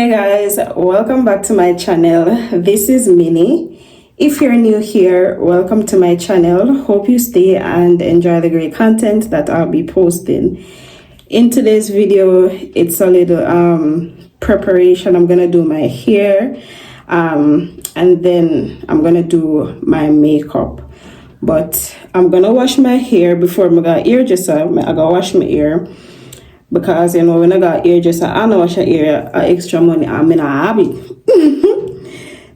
Hey guys, welcome back to my channel. This is Minnie. If you're new here, welcome to my channel. Hope you stay and enjoy the great content that I'll be posting. In today's video, it's a little preparation. I'm gonna do my hair and then I'm gonna do my makeup. But I'm gonna wash my hair before I go hairdresser. I gotta wash my hair. Because, you know, when I got hairdresser, I know wash your hair, extra money, I'm in a habit.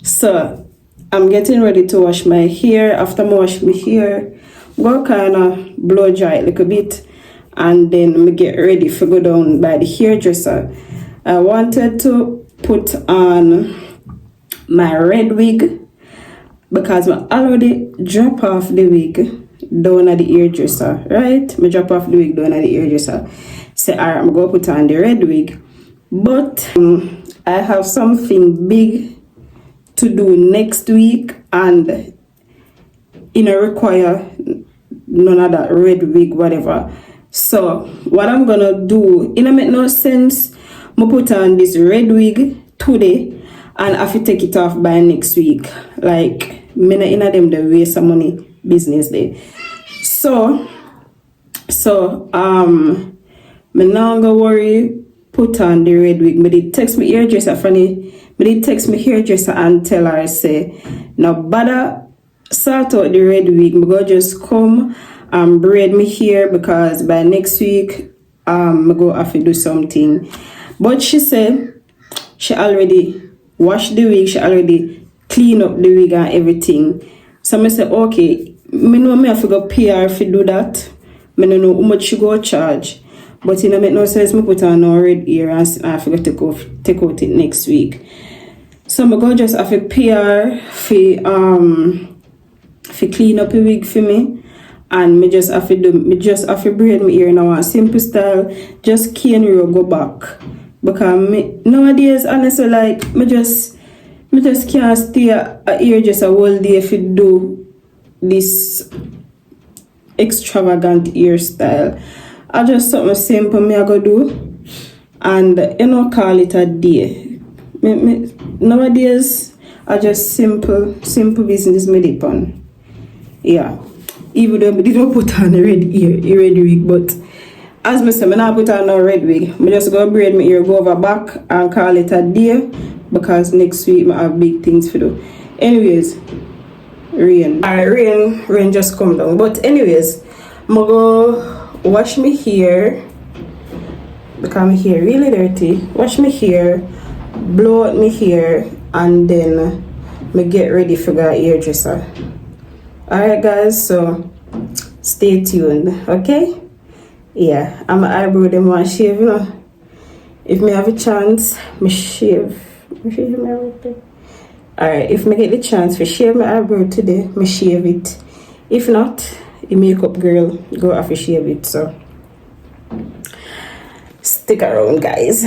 So, I'm getting ready to wash my hair. After I wash my hair, I'm going to kind of blow dry it a little bit. And then I get ready to go down by the hairdresser. I wanted to put on my red wig. Because I already drop off the wig down at the hairdresser, right? I drop off the wig down at the hairdresser. Say, alright, I'm going to put on the red wig. But I have something big to do next week. And you know, require none of that red wig, whatever. So, what I'm going to do, it don't make no sense. I'm put on this red wig today. And I have to take it off by next week. Like, me not in them the waste some money business day. So, me now go worry, put on the red wig. Me did text me hairdresser and tell her, say, now bother sort out the red wig. Me go just come and braid me hair because by next week, me go have to do something. But she said she already washed the wig, she already clean up the wig and everything. So I said, okay, me know me have to go pay her if you do that. Me don't know how much she go charge. But it don't make no sense me put on no red hair and I forgot to take out it next week. So I go just have to pay her for clean up the wig for me. And me just have to braid my hair now a simple style. Just cane row go back. Because nowadays, honestly, like, me just can't stay a hair just a whole day if you do this extravagant hairstyle. I just something simple me I go do and you know call it a day. Nowadays, I just simple business me dip on. Yeah. Even though I didn't put on a red wig, but as I said, I not put on no red wig. I just go braid my hair, go over back and call it a day because next week I have big things to do. Anyways, rain. Alright, rain just come down. But anyways, I'm gonna go wash my hair because my hair really dirty. Wash my hair, blow out my hair, and then I get ready for the hairdresser. Alright guys, so stay tuned, okay? Yeah, I'm an eyebrow them want shave, you know. If me have a chance, me shave. Alright, if me get the chance to shave my eyebrow today, me shave it. If not, the makeup girl go have to shave it. So stick around, guys.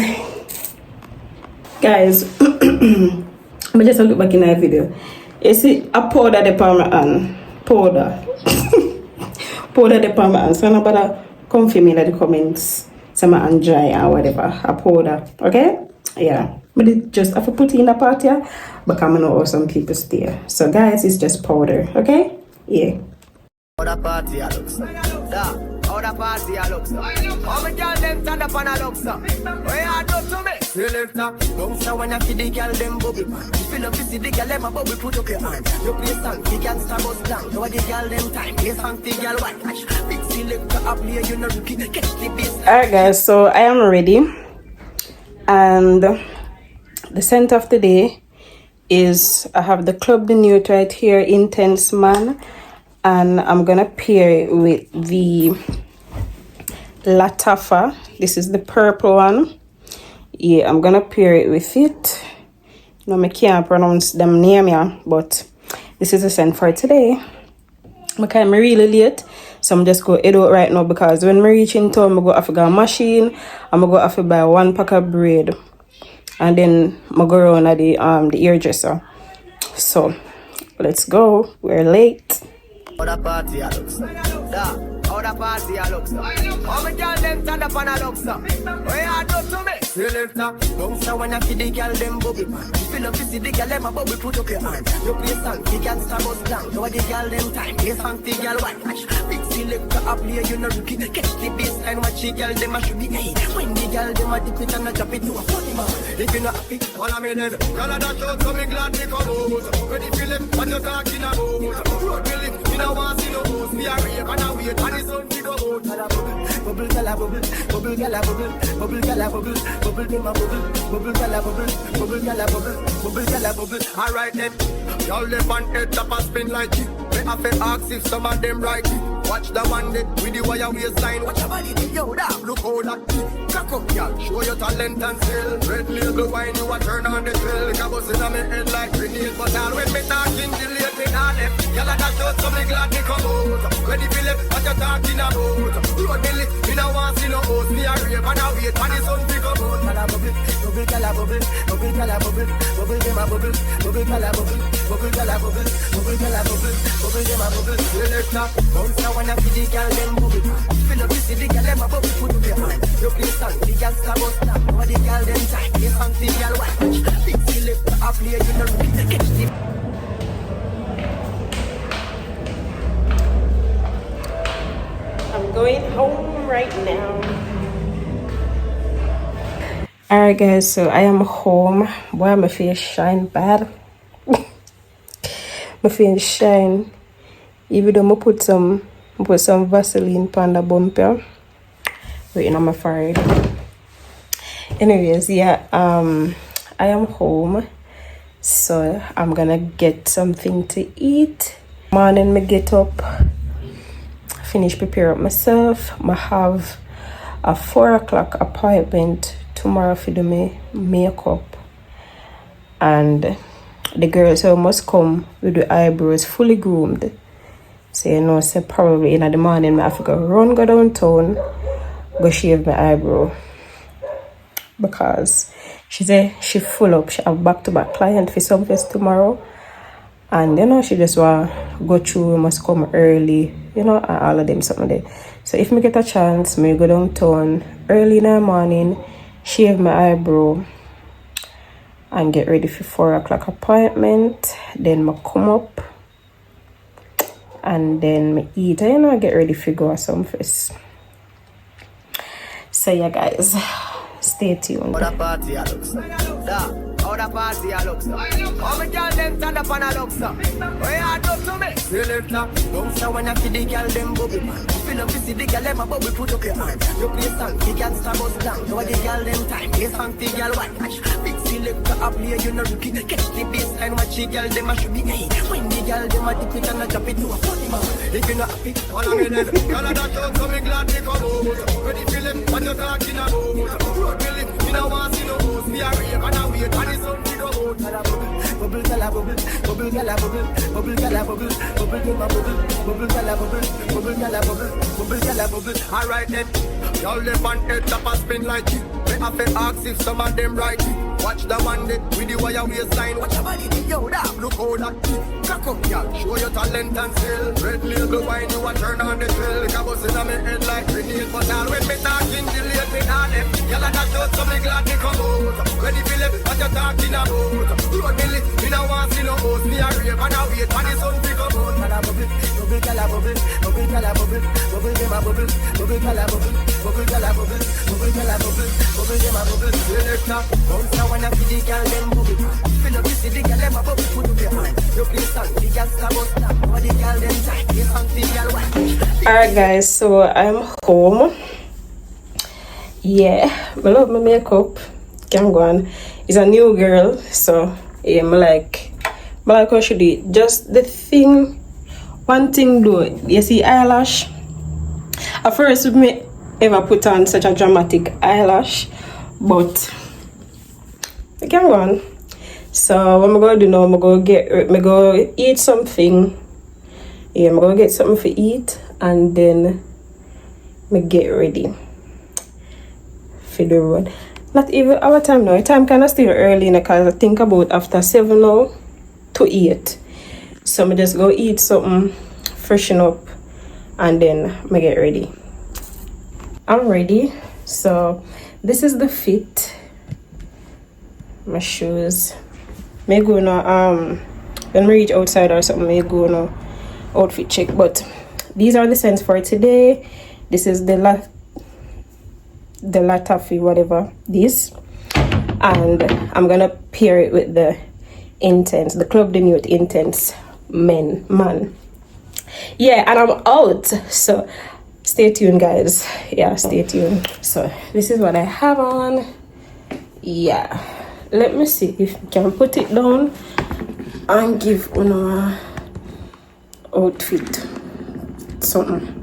Guys, I just look back in that video. You see a powder the palm and powder. Powder the palm and so nobody come for me in the comments. Some and dry or whatever. A powder. Okay? Yeah. But it just have to put it in the pot here. But I know how some people stay. So guys, it's just powder. Okay? Yeah. How the party looks. How the party looks. How me girl them stand up and a looks. Where you do to me? Selector. Don't say when I see the girl them bubble. You feel up to see the girl them a bubble. Put up your hand. You play song. The girl star bus down. You are the girl them time. Play song. The girl white. Big selector up here. You know rookie. Catch the bass. Alright guys, so I am ready. And the scent of the day is I have the Club de Nude right here. Intense Man. And I'm gonna pair it with the Latafa. This is the purple one. Yeah, I'm gonna pair it with it. You know, I can't pronounce them name, yeah, but this is the scent for today. I'm really late, so I'm just going to head out right now because when I reach in town, I'm going to have to go to a machine. I'm going to have to buy 1 pack of bread. And then I'm going to go around at the hairdresser. So, let's go. We're late. How the party looks. How the party looks. How me girl them stand up and a looks. Where you do to me? Selector, bounce when I feed the girl them bubble. Fill up see the girl them a bubble, put up your hand. You play song, the girl star bus down. Now the girl them time, play song, the girl white watch. Big selector up here, you know rookie. Catch the bass and watch the girl them a should be. Hey, when the girl them a dip it and a drop it to a 40 man. If you not happy, all I'm in it. Girl a dash out, so me glad they come out. Ready feel it, what you talking about? Road will it, you know want see no host. Me a rave and a wait, and the sun to go out. Bubble, girl a bubble, bubble, girl a bubble, bubble, girl a bubble. Bubble them a bubble, bubble gyal a bubble, bubble gyal a bubble, bubble gyal a bubble. Alright then, y'all live on head top and spin like it. They have to ask if some of them right it. Watch the one that with the wire waistline. Watch your body, yo, that look how that it. Crack up, y'all, show your talent and skill. Red label wine, you a turn on the drill. Like a bus in my head like grenade. But all when me talking, delay me on them. Y'all a dash out, so me glad they come out. Ready feel it, what you talking about? Road me lit, me no want see no host. Me a rave and a wait, and the sun pick up out. Bubble, gyal a bubble, bubble gyal a bubble, bubble them a bubble, bubble gyal a bubble, bubble gyal a bubble, bubble gyal a bubble, bubble them a bubble. Selector, bounce now when I feed the gyal them bubble. Fill up see the gyal them a bubble, put up your hand. You play song, the gyal star bus down. Now the gyal them time, play song, the gyal white watch. Big selector, up here you know rookie. Catch the. I'm going home right now. Alright guys, so I am home. Boy, my face shine bad. My face shine. Even though I put some Vaseline on the bumper. Waiting on my forehead. Anyways, yeah, I am home. So I'm gonna get something to eat. Morning me get up. Finish prepare up myself. I have a 4 o'clock appointment tomorrow for do my makeup, and the girls who must come with the eyebrows fully groomed. So you know, so probably in the morning I have to go downtown, go shave my eyebrow, because she said she full up. She have back-to-back client for Sumfest tomorrow, and you know she just want go through. Must come early, you know, and all of them something there. So if me get a chance, me go downtown early in the morning, shave my eyebrow and get ready for 4 o'clock appointment. Then I come up and then I eat, you know, get ready for go to Sumfest. So yeah guys, stay tuned. How the party a looks? How the party a looks? How me girl them stand up and a looks? What you do to me? Selector, bounce when I feed the girl them bubble. Fill up see the girl them a bubble, put up your hand. You play song, the girl star bus down. Now the girl them time, play song, the girl white watch. Big selector up here, you know rookie. Catch the bass and watch the girl them a should be. Hey, when the girl them a dip it and a drop it to a 40 man. If you not happy, all I'm in it. Girl a dash out, so me glad they come out. Ready feel it, what you talking about? Road will it, you know want see no host. Me a rave and a wait, and the sun to go out. Bubble gyal a bubble, bubble gyal a bubble, bubble gyal a bubble, bubble gyal a bubble, bubble gyal a bubble, bubble gyal a bubble, bubble gyal a bubble. Alright then, y'all live on head top and spin like it. They have to ask if some of them right it. Watch the one that with the wire waistline. Watch your body, yo, that look how that it. Crack up, y'all, show your talent and skill. Red label wine, you a turn on the drill. Like a bus in my head like grenade. But all when me talking, delay me on them. Y'all a dash out, so me glad they come out. Ready feel it, what you talking about? Road me lit, me no want see no host. Me a rave and a wait, and the sun pick up out. Bubble gyal a bubble, bubble gyal a bubble, bubble them a bubble, bubble gyal a bubble, bubble gyal a bubble, bubble gyal a bubble, bubble them a bubble. Selector, bounce now when I feed the gyal them bubble. Fill up see the gyal them a bubble, put up your hand. You play song, the gyal star bus down. Now the gyal them time, play song, the gyal white. Alright guys, so I'm home. Yeah, I love my makeup. Can't go on. It's a new girl, so yeah, I like how she do it. Just the thing, one thing though, you see eyelash. At first we may ever put on such a dramatic eyelash, but I can't go on. So what I'm gonna do now, I'm gonna go eat something. Yeah, I'm gonna get something to eat and then I get ready for the road. Not even our time now. Time kind of still early because I think about after 7 now to 8. So I just go eat something, freshen up, and then I get ready. I'm ready. So this is the fit. my shoes. May go no when we reach outside or something, may go no outfit check. But these are the scents for today. This is the Latafi, whatever this, and I'm gonna pair it with the Intense, the Club de Nuit Intense man. Yeah, and I'm out, so stay tuned, guys. Yeah, stay tuned. So this is what I have on. Yeah, let me see if I can put it down and give on our outfit something.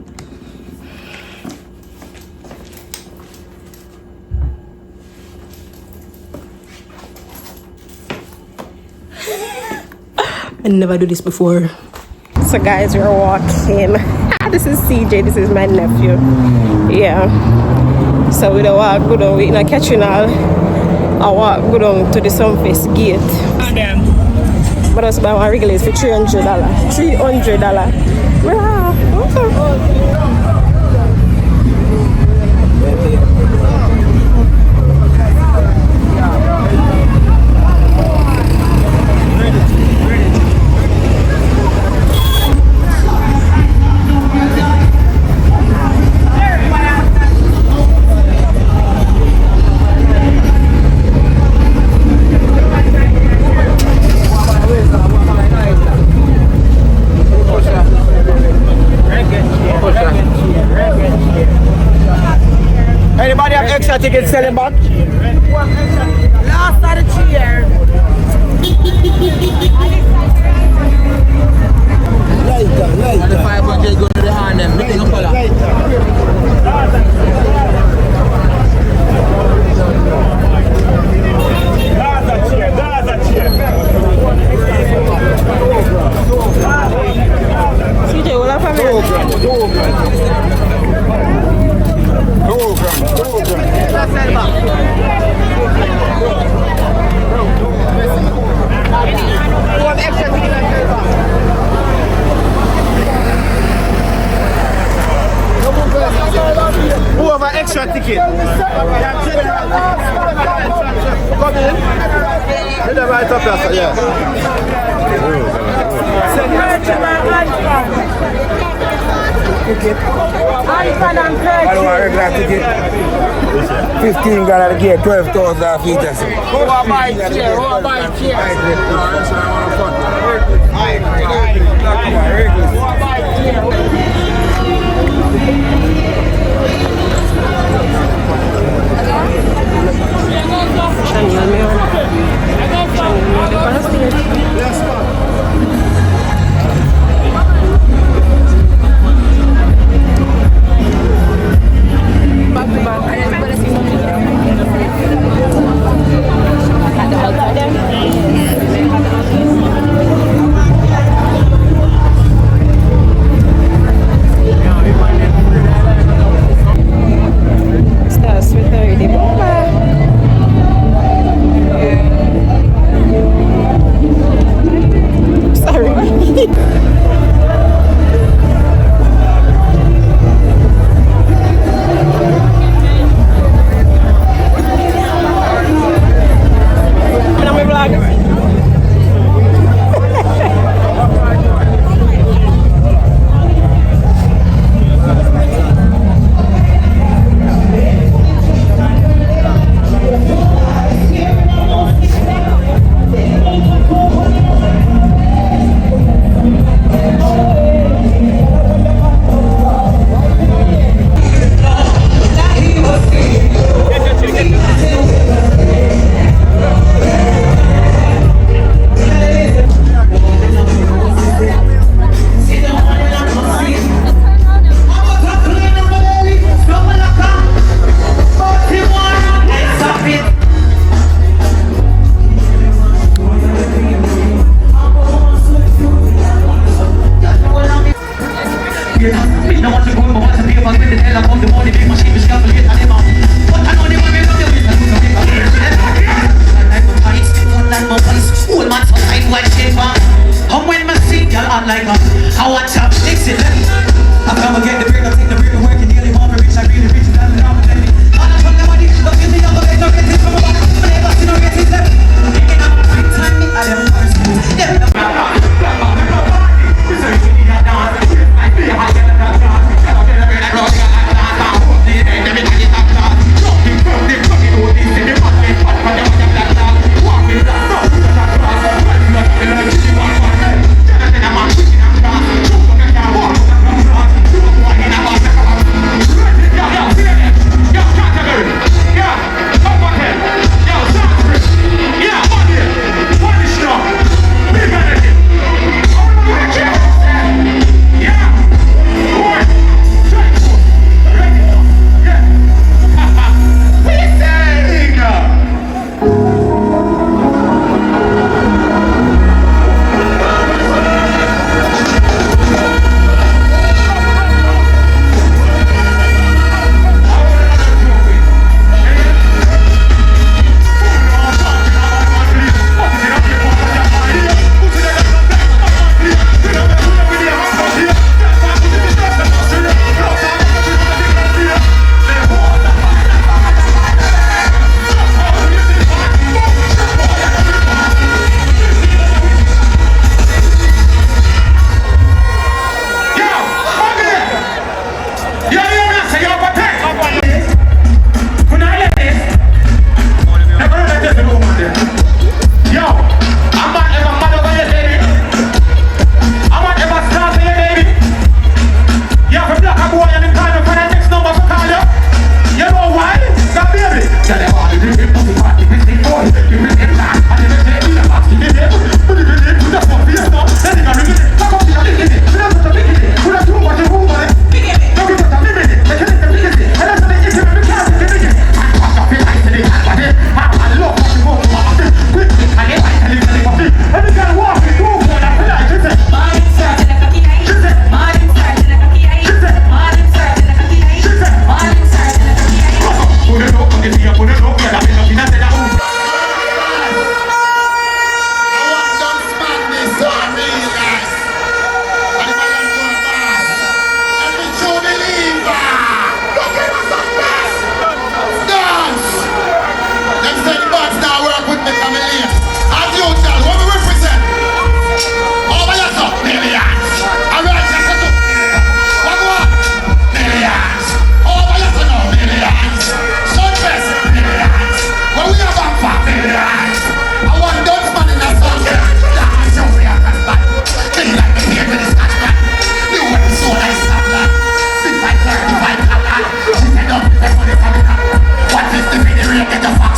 I never do this before. So guys, we're walking. This is CJ, this is my nephew. Yeah. So we don't walk good on, we're not catching all. I walk good on to the Sumfest gate. But also buy one regulars for $300. $300. Wow. Anybody have extra tickets selling back? Last of the cheer. Lighter. The 500 go to the hand them. Make it no color. CJ, what up, family? Who have an extra ticket? Come in. Hit the right up there, yeah. Ticket. I don't want a regular ticket. 15 got to get 12,000 feet. Who are buying chair? Who are buying chair?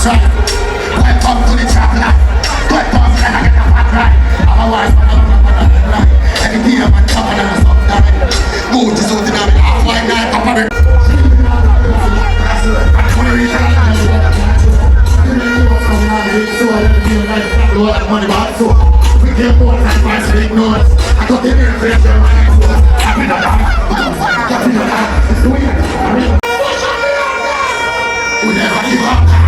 right. Welcome to the trap line. Welcome to the get a fat right. I'm a wife, right. Any day man come on and stop dying. Move to something I'm in half white night. I'm a money back so we get more than my big noise. I got the air fresh and happy to die. It's doing it. We never give up.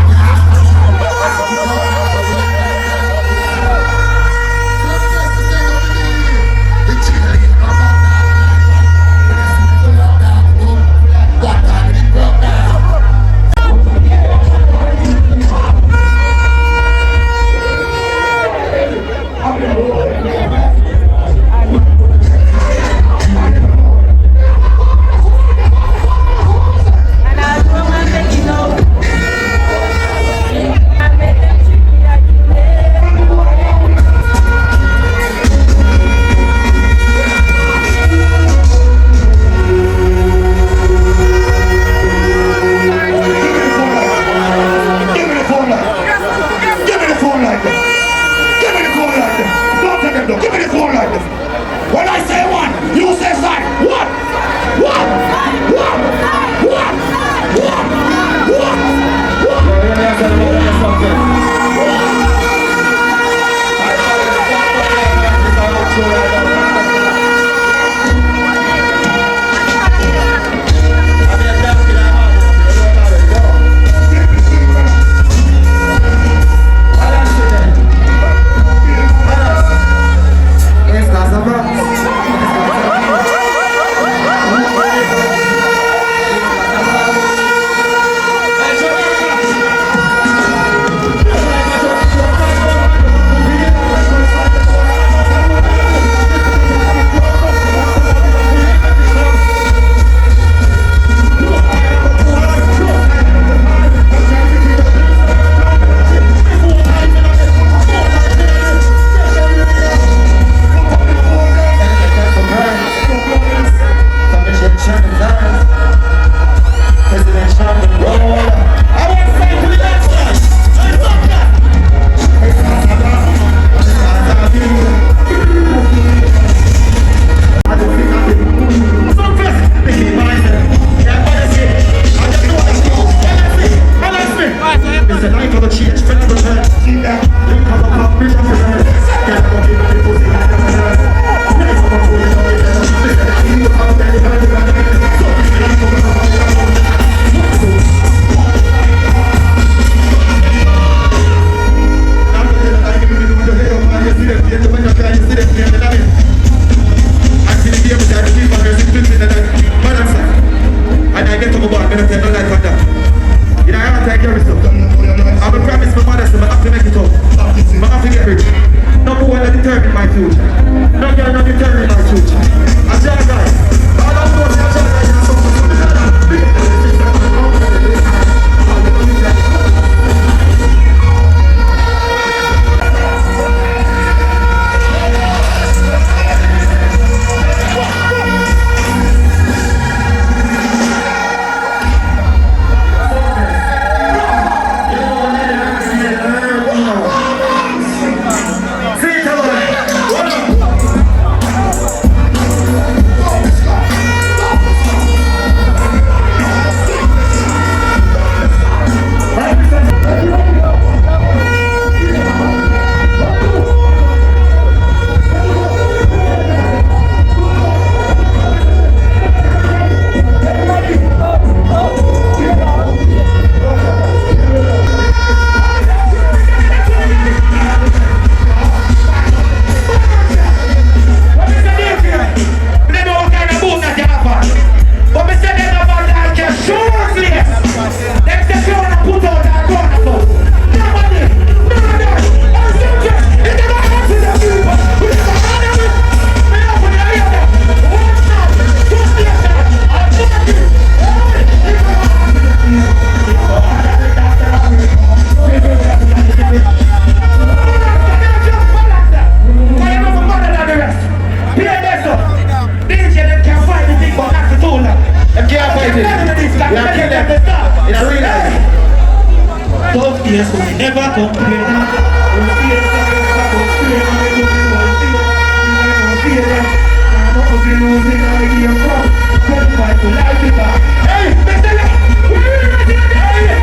here, so we never complain. We feel that we have to scream, and we do the whole thing. We never feel that. I'm not going to lose it, I'm going to give up. Good fight to life it back. Hey, Mr. Love, we're ready to get here.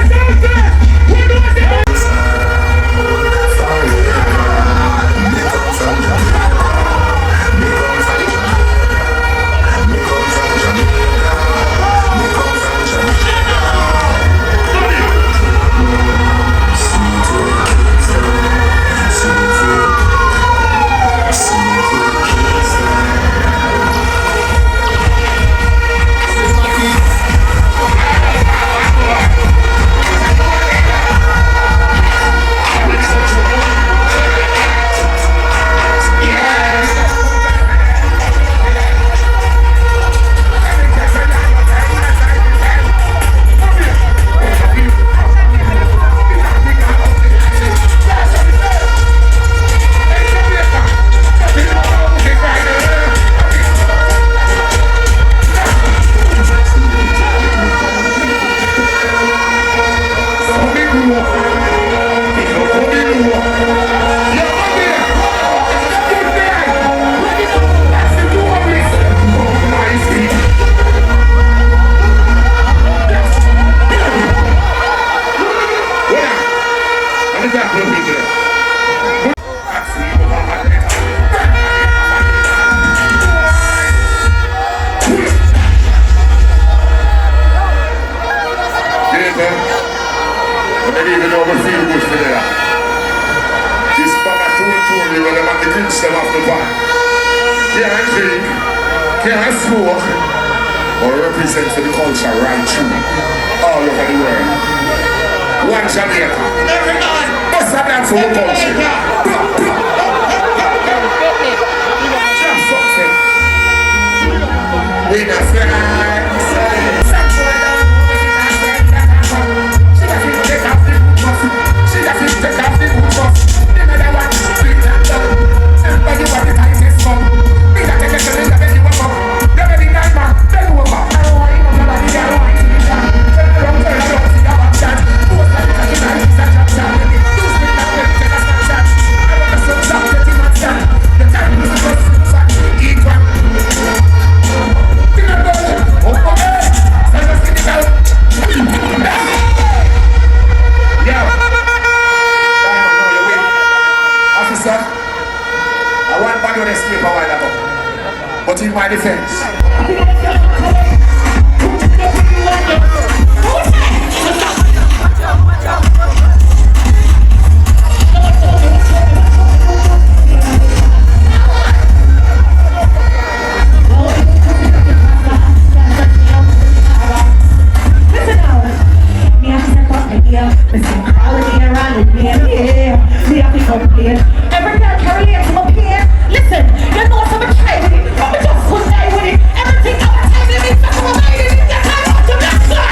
We're doing it. Or represents the culture right through all over the world. One Jamaica. What's that dance for the culture? Just something. We the flag. She doesn't take off the boot. She doesn't take off the boot. Another one. Bring that down. Everybody want the tightest from. Bring that take a you want. But in my defense, listen, you know some try with it, but we just couldn't die with it. Everything our time limit, that's what I did. You can't out to black star.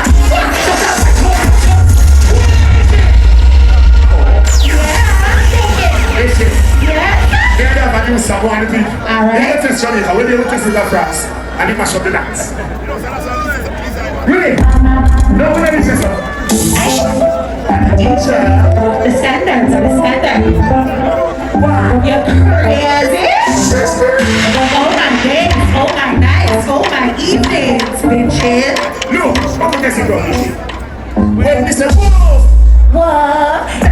listen. They have a new song on the beat. They get to Jamaica, when they went to France, and they mash up the dance. Really? No, let me say so. The standards are the standards. Wow, you're crazy. Oh my days, oh my nights, oh my evenings, bitches. Look, I'm going to say go. When they say, whoa! What?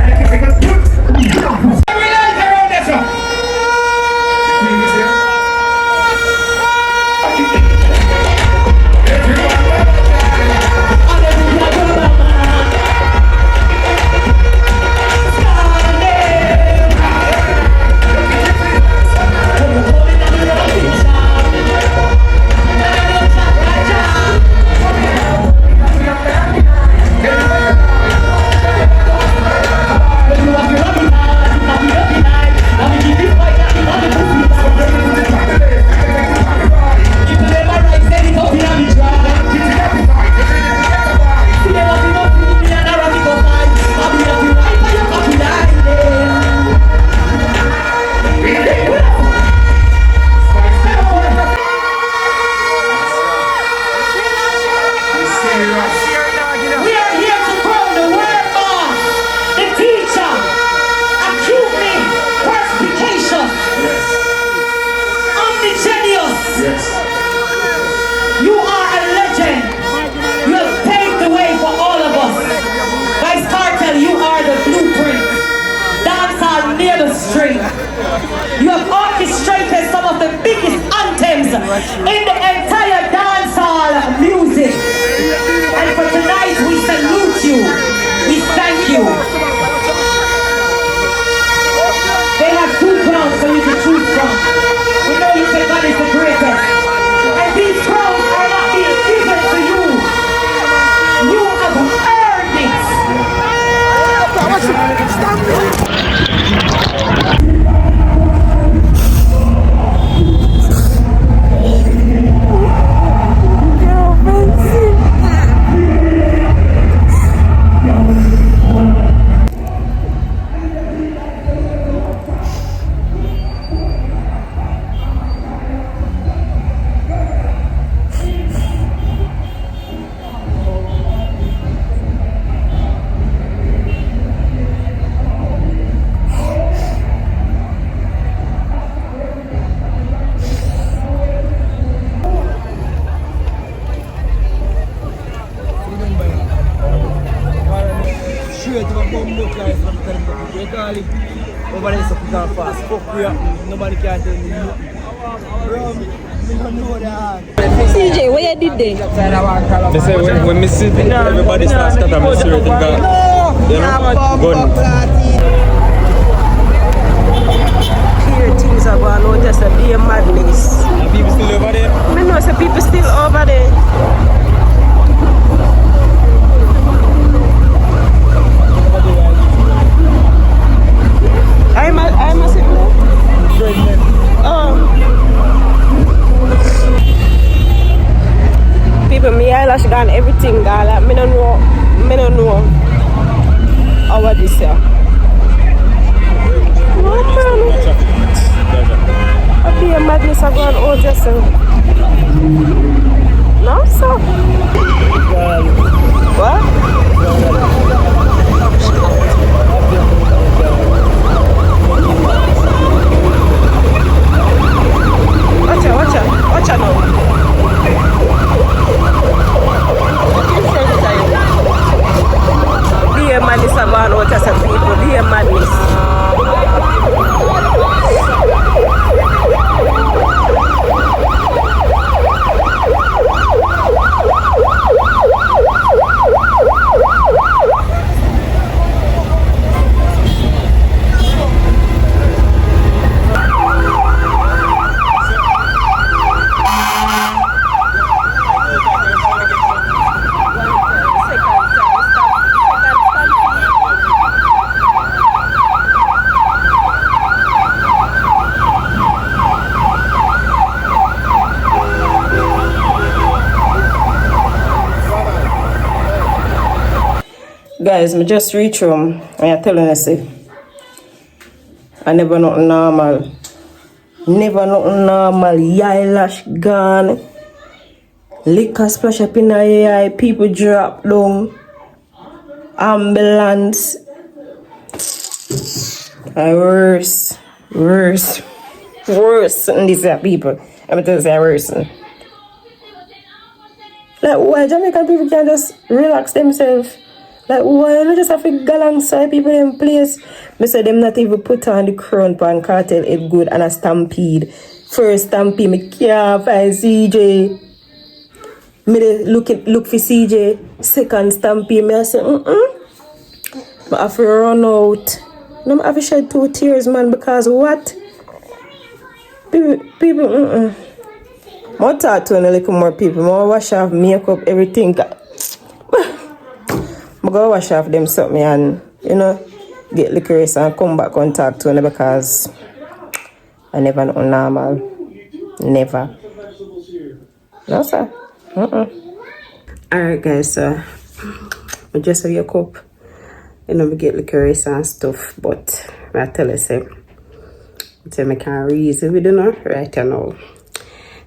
Straight to a bomb look like I'm telling you. They call it over there something fast. Fuck we up. Nobody can tell me nothing. Bro, me don't know that. CJ, what you did there? They say when me see everybody starts to come straight and go. You know, gun. Here things are going on, just a be a madness. Are people still over there? I know some people still over there. I'm a single. People, me eyelash gone, everything gone. Like, me don't know how this here. What man? I be a madness I gone out just no, so. What? Watch out now. Be a madness about what I said, people. Be a madness. Guys, I just reach home and I telling you, say, I never nothing normal. Never nothing normal. Eyelash gone. Liquor splash up in the eye. People drop down. Ambulance. Worse than these people. I'm telling you, worse. Like, why Jamaican people can just relax themselves? Like, why you just have to go alongside people in place? I say them not even put on the crown pan cartel it good and a stampede. First stampede, me can't find CJ. Me dey look for CJ. Second stampede, me I say, I have to run out. No, I have to shed 2 tears, man, because what? People, More talk to a little more people. More wash off makeup, everything. I go wash off them something and, you know, get licorice and come back and talk to them because I never know normal. Never. No, sir. Alright, guys, so I just wake up. You know, we get licorice and stuff, but I tell you, say, I can't reason with you right now.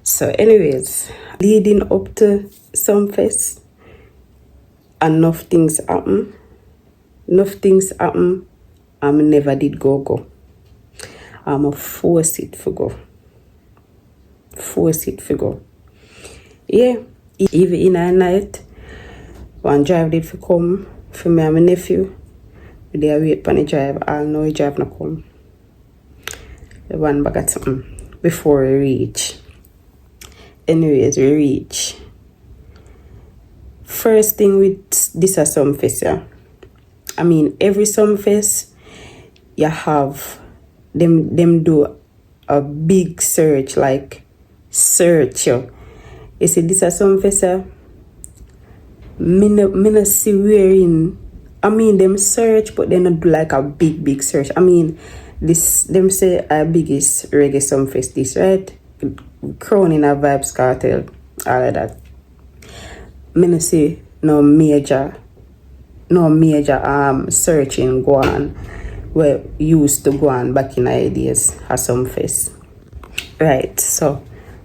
So, anyways, leading up to Sumfest, enough things happen. I never did go. I'm a force it for go. Yeah, even in a night, one drive did for come for me and my nephew. We there wait for the drive. I know the drive not come. The one back at something before we reach. Anyways, we reach. First thing with this is Sumfest, yeah. I mean, every Sumfest, you have them do a big search, like search. You see, this is Sumfest, me no see wherein I mean, them search, but they not do like a big search. I mean, this them say our biggest Reggae Sumfest this, right? Crowning a Vibes Cartel, all of that. Me no see no major searching go on where used to go on back in the days at Sumfest. Right, so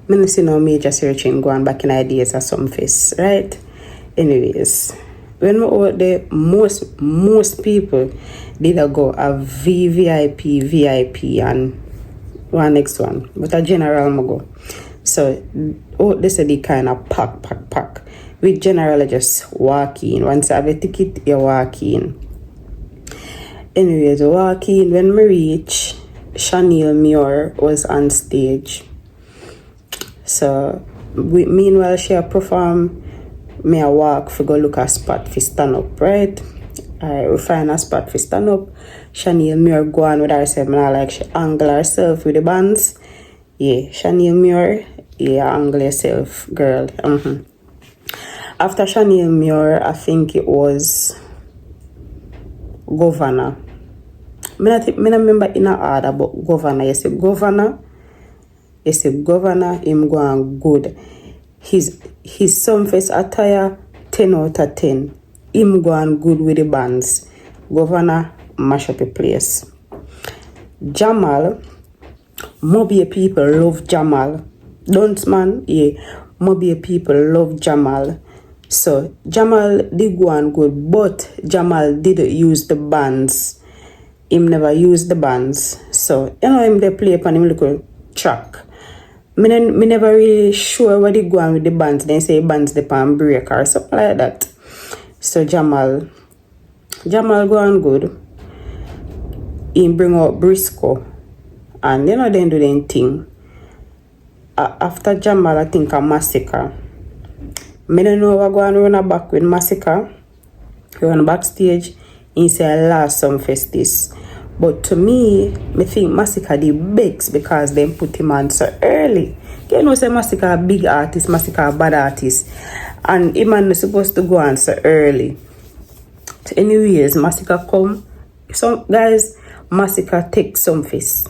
me no see no major searching go on back in the days at Sumfest, right? Anyways, when we out there, most people did go a VVIP, VIP, and one next one, but a general mo go. So this is the kind of pack. With general just walk in. Once you have a ticket, you walk in. Anyways, walk in. When we reach, Chanel Muir was on stage. So meanwhile she perform, me a walk for go look a spot for stand up, right? Alright, we find a spot for stand up. Chanel Muir go on with herself, and I like she angle herself with the bands. Yeah, Chanel Muir, yeah, angle yourself, girl. After Chanel Muir, I think it was Governor. I don't remember in a order, but Governor. You see Governor, him go on good. His Sumfest attire, 10 out of 10. Him go on good with the bands. Governor, mash up a place. Jamal, Mobile people love Jamal. Don't man, yeah. Mobile people love Jamal. So Jamal did go on good, but Jamal didn't use the bands. Him never used the bands. So him they play upon him little track. Me never really sure what they go on with the bands. They say bands the pan break or something like that. So Jamal go on good. He bring out Briscoe. And they do their thing. After Jamal, I think a Massacre. I don't know what going on run back with Massacre. He run backstage. He say last Sumfest this. But to me, I think Massacre did begs because they put him on so early. You know, say Massacre a big artist, Massacre a bad artist. And him is supposed to go on so early. So anyways, Massacre come. So guys, Massacre take Sumfest.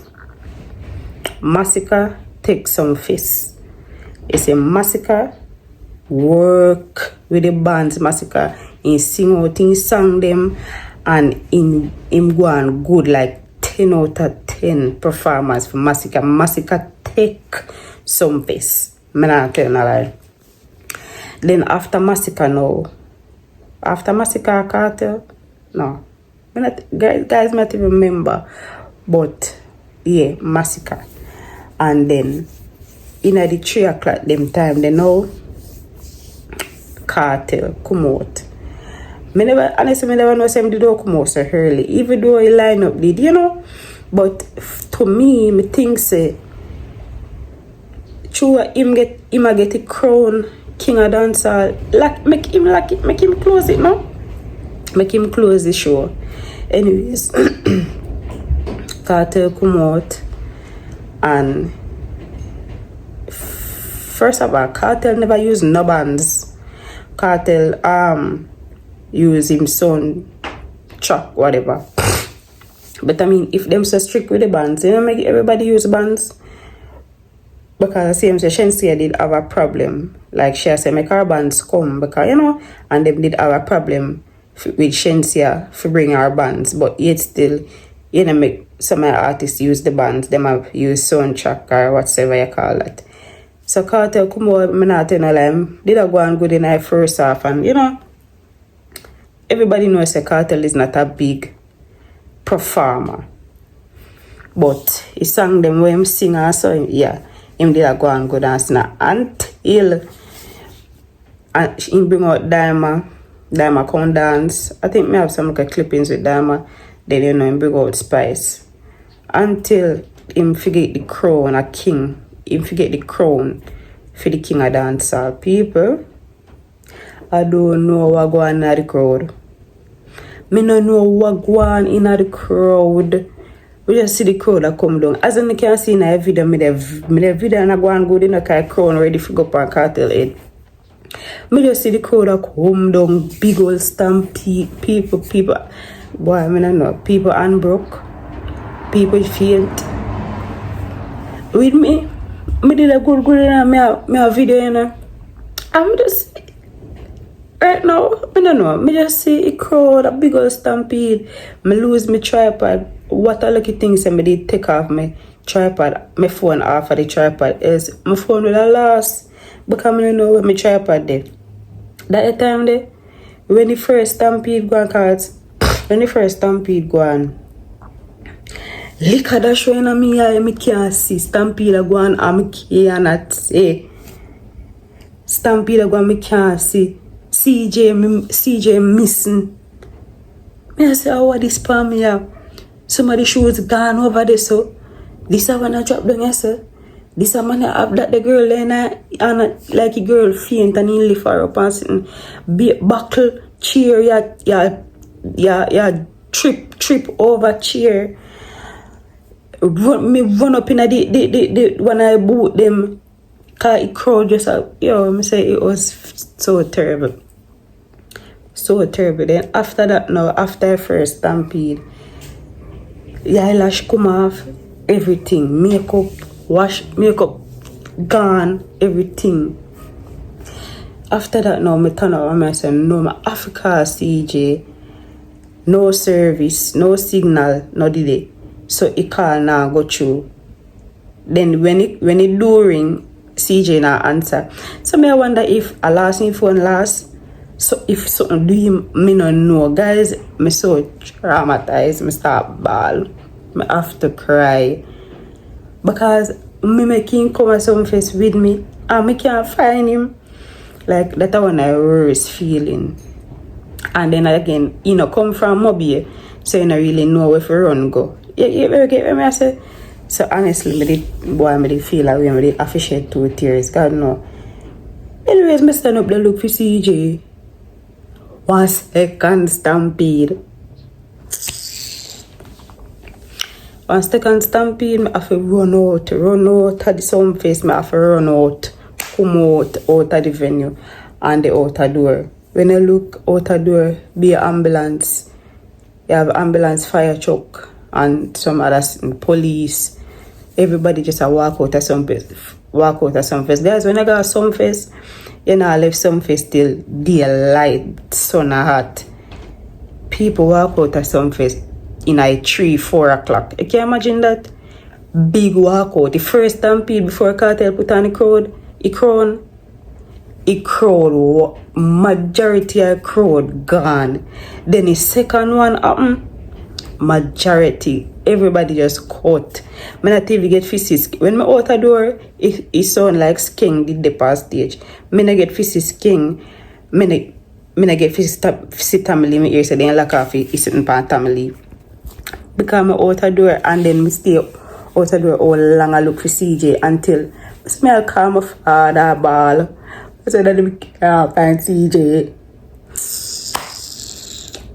Massacre take Sumfest. It's a Massacre work with the bands. Massacre in sing out, in song them, and in him go on good like 10 out of 10 performance for Massacre. Massacre take Sumfest. I'm not telling a lie. Then after Massacre Cartel, no. Guys might even remember. But yeah, Massacre. And then in the 3 o'clock them time, they know Cartel come out. Honestly, I never know some did come out so early. Even though he line up did, you know. But to me, I think say true him get a crown king of dancehall. Make him close it, no? Make him close the show. Anyways, Cartel come out. And first of all, Cartel never use no bands. Cartel use him son track, whatever. But I mean, if them so strict with the bands, you know, make everybody use bands. Because same say Shensia did have a problem. Like she said, make our bands come because you know, and them did have a problem with Shensia for bring our bands, but yet still, you know, make some of the artists use the bands, them have used soundtrack or whatever you call it. So Cartel come out, I'm not telling them, did I go on good in the first half, and you know, everybody knows that Cartel is not a big performer. But he sang them when him sing so yeah, him did I go on good and sing until and him bring out Daima come dance. I think me have some clippings with Daima. Then you know him bring out Spice. Until him forget the crown a king. Him forget the crown for the king of dancehall. People, I don't know what go on in the crowd. Me no know what go on in the crowd. We just see the crowd that come down. As you can see in the video, me the video and I go on good in the crown ready to go up on Cartel head. Me just see the crowd that come down, big old stampede, people. Boy, I mean, I know, people unbroke, people faint. With me did a good in me a video, you know. I'm just, right now, I don't know, me just see a crowd, a big old stampede. Me lose my tripod. What a lucky thing, me did take off my tripod, my phone off of the tripod, is my phone will last. Because I don't know where my tripod did. That time there, when the first stampede go on cards, liquor that showing on me eye, me can't see. Stampede go on, I cannot see. Stampede go on, me can't see. CJ missing. Me say, oh, what this for me here? Somebody shoes gone over there, so this I wanna drop down here, sir. This a man have that the girl then and like a girl faint and he lift her up and sitting buckle chair trip over chair. Run up in the when I boot them, cause it crowd just me say it was so terrible. So terrible. Then after that now, after first stampede, eyelash come off, everything, makeup gone, everything. After that now, I turn around and I say, no, my Africa CJ, no service, no signal, no delay. So it can't now go through. Then when it do ring, CJ now answer. So me I wonder if I lost my phone last. So if something do him, me no know. Guys, me so traumatized, me start bawl. Me have to cry. Because me make him come at Sumfest with me and me can't find him. Like that one I worst feeling. And then again, come from Mobile, so you don't really know where to run go. You get what I say? So honestly, me did feel like me did officiate 2 tears. God no. Anyways, me stand up the look for CJ. 1 second stampede. 1 second stampede, I have to run out of the Sumfest, I have to run out, come out of the venue and the outer door. When I look out the door, be an ambulance. You have ambulance, fire truck, and some other police. Everybody just walk out of Sumfest. Guys, when I go to Sumfest, I left Sumfest till daylight, sun hot. People walk out of Sumfest in 3-4 o'clock. You can imagine that big walkout. The first stampede before Cartel put on the crowd, majority of crowd gone. Then the second one happened, majority, everybody just cut. Me not even get fishes. When me out the door, it sound like King did the past stage. Me not get fishes King. Me not get fishes sit family. Me ear say they lock off it sitting pan family. Because me out the door and then me stay out the door all long I look for CJ until I smell call my father ball. I said that I can't find CJ.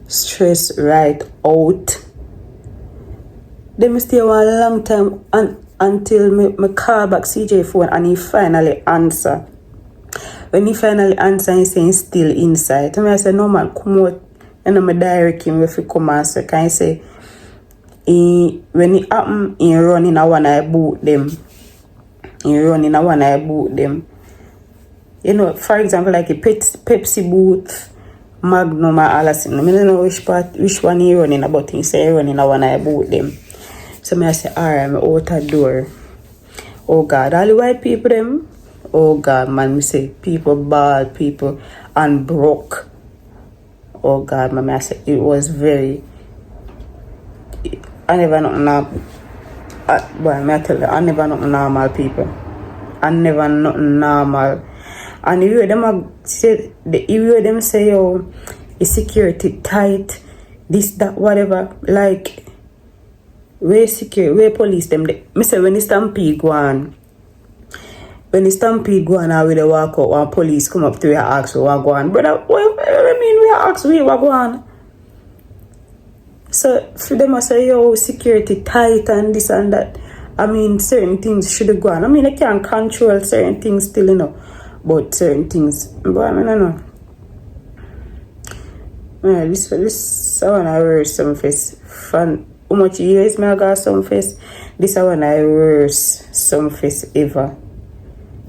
Stress right out. Then I stay a long time until me call back CJ phone and he finally answer. When he finally answer, he say he's still inside. I say, no man, come out. And I'm direct him if he come answer. Can I say, when it happen, he run in a one I boot them. You know, for example, like a Pepsi booth, Magnum, or Allison. I don't know which one he running about. He say he running a one I boot them. So I say, alright, I'm out the door. Oh God, all the white people them. Oh God, man, me say people bad, people and broke. Oh God, man, I say it was very. I never know normal. I tell you, I never know normal people. I never know normal. And you hear them say, oh, is security tight, this, that, whatever. Like, where secure, where police them? Me say when the stampede go on, I will they walk out and police come up to you and ask you what go on. Brother, what I mean we ask you what go on? So for them I say, yo, security tight and this and that. I mean certain things should go on. I mean I can't control certain things still, you know. about certain things. But I mean, I know. Yeah, this I wanna wear Sumfest. Fun. How much years me I got Sumfest? This I wanna wear Sumfest ever.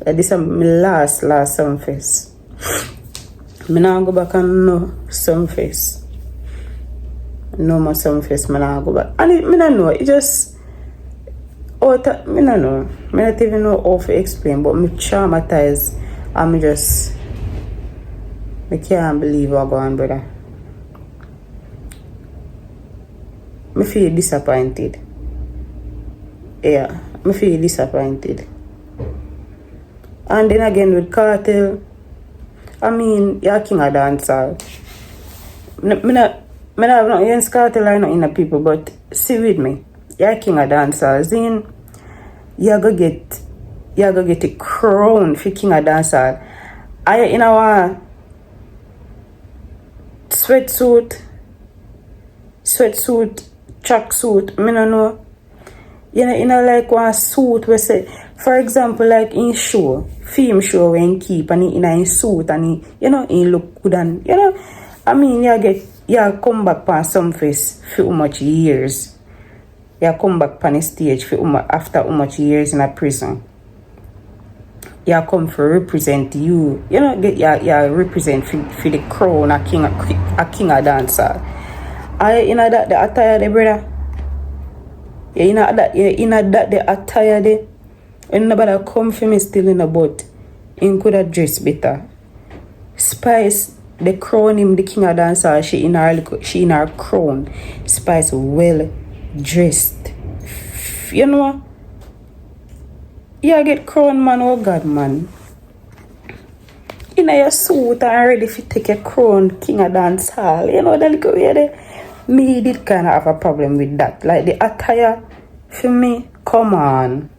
This is my last Sumfest. Me now go back and no Sumfest. No more Sumfest. Me now go back. And me not know. It just me not know. Me not even know how to explain. But me traumatized. And me can't believe what going on, brother. Me feel disappointed. Yeah, me feel disappointed. And then again with Cartel, I mean, you're king of dancehall. Me not have nothing against Cartel or nothing in people, but see with me, you're king of dancehall. Then you're gonna get a crown for king of dancehall. Are you in our sweatsuit, tracksuit? Me no know. You know, like one suit we say, for example, like in show, film show when keep and in a suit and he, you know, he look good and you know, I mean, you come back on Sumfest for how much years. You come back on the stage for after how much years in a prison. You come for represent you know, you represent for the crown a king of dancer. I you know that the attire the brother. You know that the attire there. And nobody come for me still in a boat. He could have dressed better. Spice, the crown him the king of dancer, she in her crown. Spice well dressed. You know? You get crown man, oh God man. In your suit and ready to take a crown king of dance hall. You know that little way there. Me did kind of have a problem with that. Like the attire for me, come on.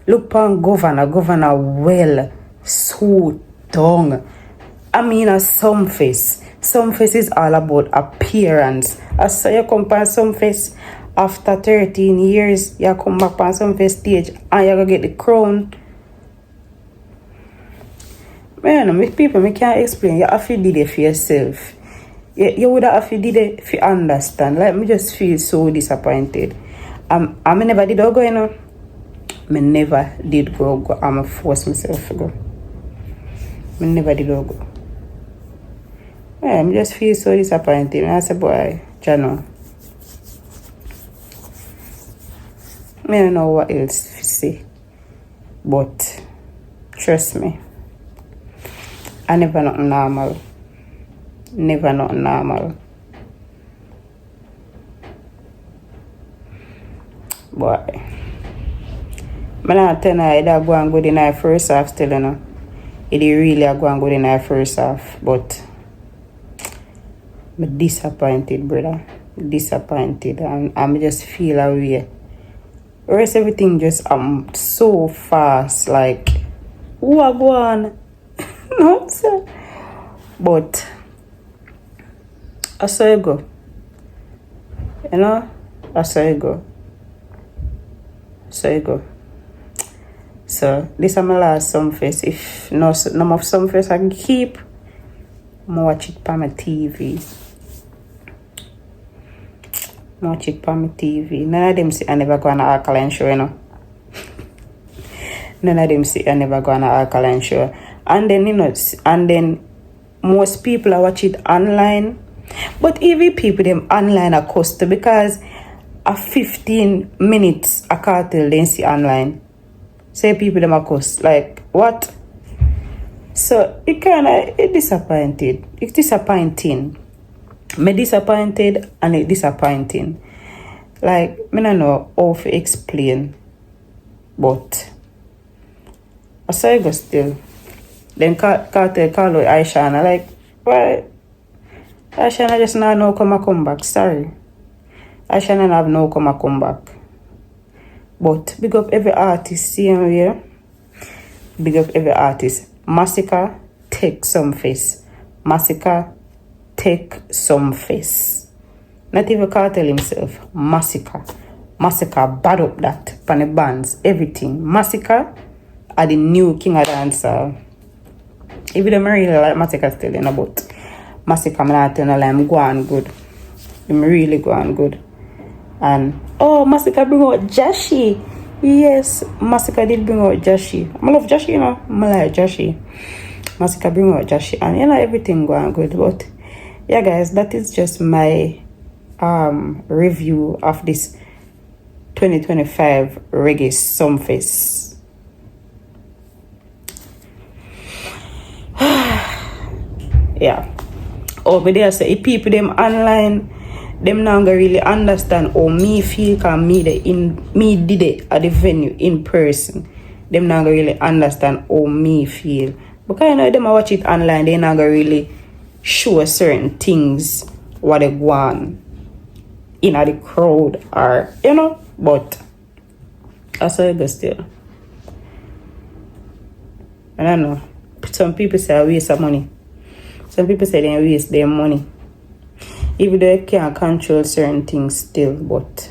Look on governor well suit down. I mean a Sumfest. Sumfest is all about appearance. I saw you come on Sumfest after 13 years, you come back on Sumfest stage and you go get the crown. Man, with people, I can't explain. You have to do it for yourself. You would have to do it for understand. Like, me just feel so disappointed. I never did go, you know. I never did go. I'm force myself to go. I never did go. Yeah, I just feel so disappointed. I say, boy, Jano. I don't know what else to say. But, trust me. I never not normal. Never not normal. Boy. I'm not telling you that go and go in our first half still, you know. It really go and go in our first half. But I'm disappointed, brother. Disappointed. And I just feel away. The rest everything just so fast. Like, who are going? No, sir. But I saw you go. You know? I saw you go. So you go. So this is my last Sumfest. If no more Sumfest I can keep, I'm watch it on my TV. Watch it on my TV. None of them say I never go on an alkaline show, you know. None of them say I never go on an alkaline show. And then, you know, and then most people are watch it online. But even people them online are cost because a 15 minutes a cartel they see online. Say people them are cost. Like what? So it kinda disappointed. It's disappointing. Me disappointed and it disappointing. Like me don't know how to explain. But I saw it go still. Then cartel call out Aisha and I like, why? Aisha I just not know come back. Sorry. Aisha and have no come back. But big up every artist same here. Big up every artist. Massacre take Sumfest. Massacre take Sumfest. Not even Cartel himself. Massacre bad up that. Pan the bands. Everything. Massacre are the new king of dancer. Even though I really like Massacre still, you know, but Massacre, I'm not telling you, I'm going good. I'm really going good. And, oh, Massacre bring out Jashi. Yes, Massacre did bring out Jashi. I love Jashi, you know. I like Jashi. Massacre bring out Jashi. And, you know, everything going good. But, yeah, guys, that is just my review of this 2025 Reggae Sumfest. Yeah. Over there, so if people them online, them now gonna really understand how me feel, cause me did it at the venue in person. Them now gonna really understand how me feel. Because you know them watch it online, they not gonna really show certain things what they want in the crowd or you know, but that's how it goes still. I don't know. Some people say I waste of money. Some people say they waste their money. Even though I can't control certain things still, but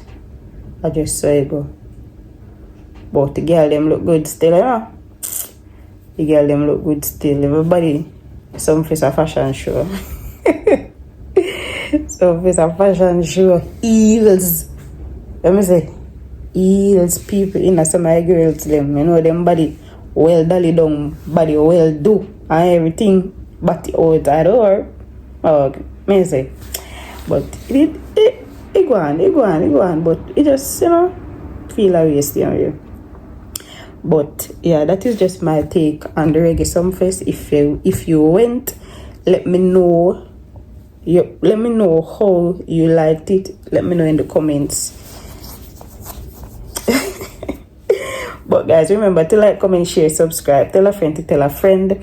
I just saw it go. But the girl them look good still, you know? The girl them look good still. Everybody, some face a fashion show. Some face a fashion show. Heels. Let me say, heels people in some of my girls them. You know them body well dolly down, body well do and everything. But out at door. Oh, may I say. But it go on. But it just, you know, feel a waste, you know. But yeah, that is just my take on the Reggae Sumfest. If you went, let me know. Let me know how you liked it. Let me know in the comments. But guys, remember to like, comment, share, subscribe. Tell a friend to tell a friend.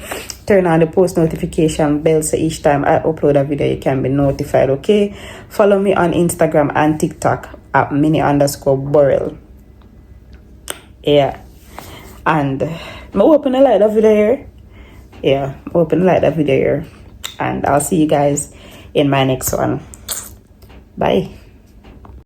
Turn on the post notification bell so each time I upload a video you can be notified, okay? Follow me on Instagram and TikTok at MinnieBurrell. Yeah. And I hope you like that video here. Yeah, I hope you like that video here. And I'll see you guys in my next one. Bye.